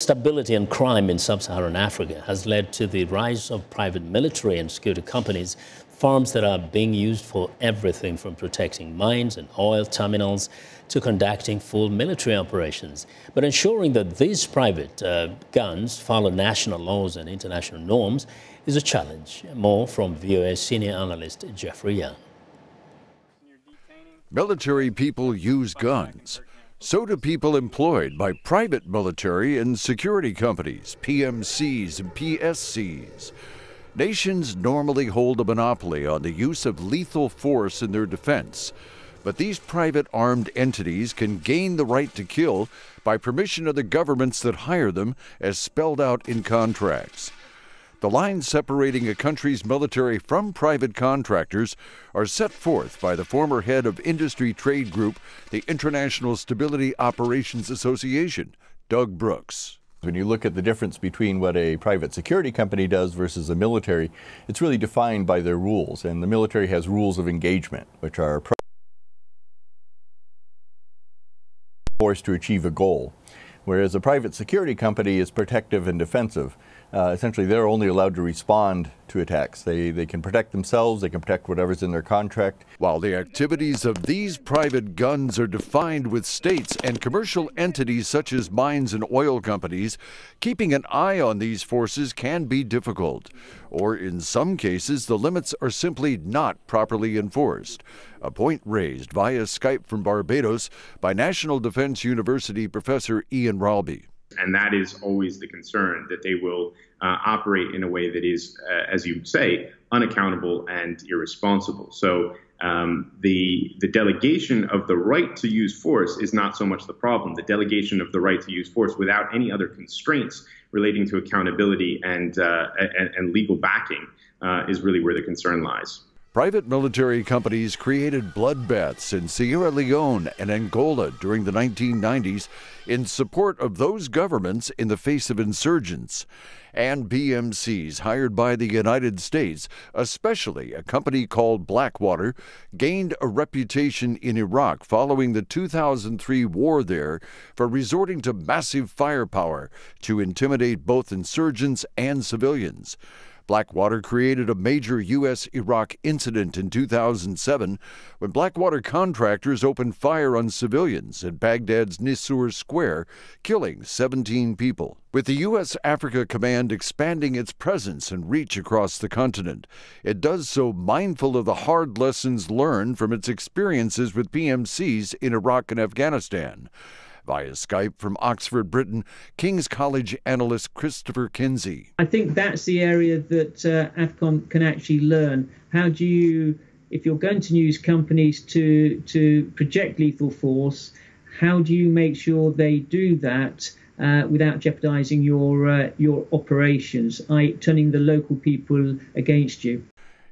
Stability and crime in Sub-Saharan Africa has led to the rise of private military and security companies, farms that are being used for everything from protecting mines and oil terminals to conducting full military operations. But ensuring that these private guns follow national laws and international norms is a challenge. More from VOA senior analyst Jeffrey Young. Military people use guns. So do people employed by private military and security companies, PMCs and PSCs. Nations normally hold a monopoly on the use of lethal force in their defense, but these private armed entities can gain the right to kill by permission of the governments that hire them, as spelled out in contracts. The lines separating a country's military from private contractors are set forth by the former head of industry trade group, the International Stability Operations Association, Doug Brooks. When you look at the difference between what a private security company does versus a military, it's really defined by their rules, and the military has rules of engagement, which are forced to achieve a goal, whereas a private security company is protective and defensive. Essentially, they're only allowed to respond to attacks. They can protect themselves, they can protect whatever's in their contract. While the activities of these private guns are defined with states and commercial entities such as mines and oil companies, keeping an eye on these forces can be difficult. Or in some cases, the limits are simply not properly enforced. A point raised via Skype from Barbados by National Defense University professor Ian Ralby. And that is always the concern, that they will operate in a way that is, as you say, unaccountable and irresponsible. So the delegation of the right to use force is not so much the problem. The delegation of the right to use force without any other constraints relating to accountability and legal backing is really where the concern lies. Private military companies created bloodbaths in Sierra Leone and Angola during the 1990s in support of those governments in the face of insurgents. And PMCs hired by the United States, especially a company called Blackwater, gained a reputation in Iraq following the 2003 war there for resorting to massive firepower to intimidate both insurgents and civilians. Blackwater created a major U.S.-Iraq incident in 2007 when Blackwater contractors opened fire on civilians at Baghdad's Nisour Square, killing 17 people. With the U.S. Africa Command expanding its presence and reach across the continent, it does so mindful of the hard lessons learned from its experiences with PMCs in Iraq and Afghanistan. Via Skype from Oxford, Britain, King's College analyst Christopher Kinsey. I think that's the area that AFCON can actually learn. How do you, if you're going to use companies to project lethal force, how do you make sure they do that without jeopardizing your operations, i.e. turning the local people against you?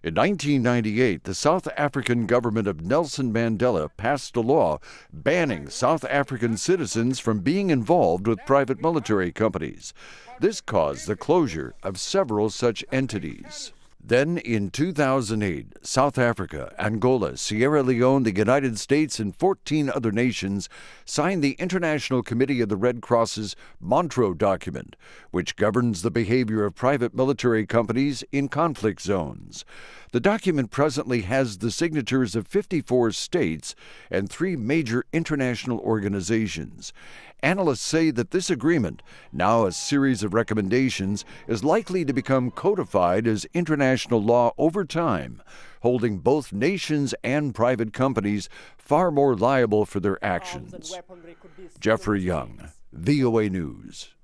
In 1998, the South African government of Nelson Mandela passed a law banning South African citizens from being involved with private military companies. This caused the closure of several such entities. Then, in 2008, South Africa, Angola, Sierra Leone, the United States, and 14 other nations signed the International Committee of the Red Cross's Montreux document, which governs the behavior of private military companies in conflict zones. The document presently has the signatures of 54 states and 3 major international organizations. Analysts say that this agreement, now a series of recommendations, is likely to become codified as international law over time, holding both nations and private companies far more liable for their actions. Jeffrey Young, VOA News.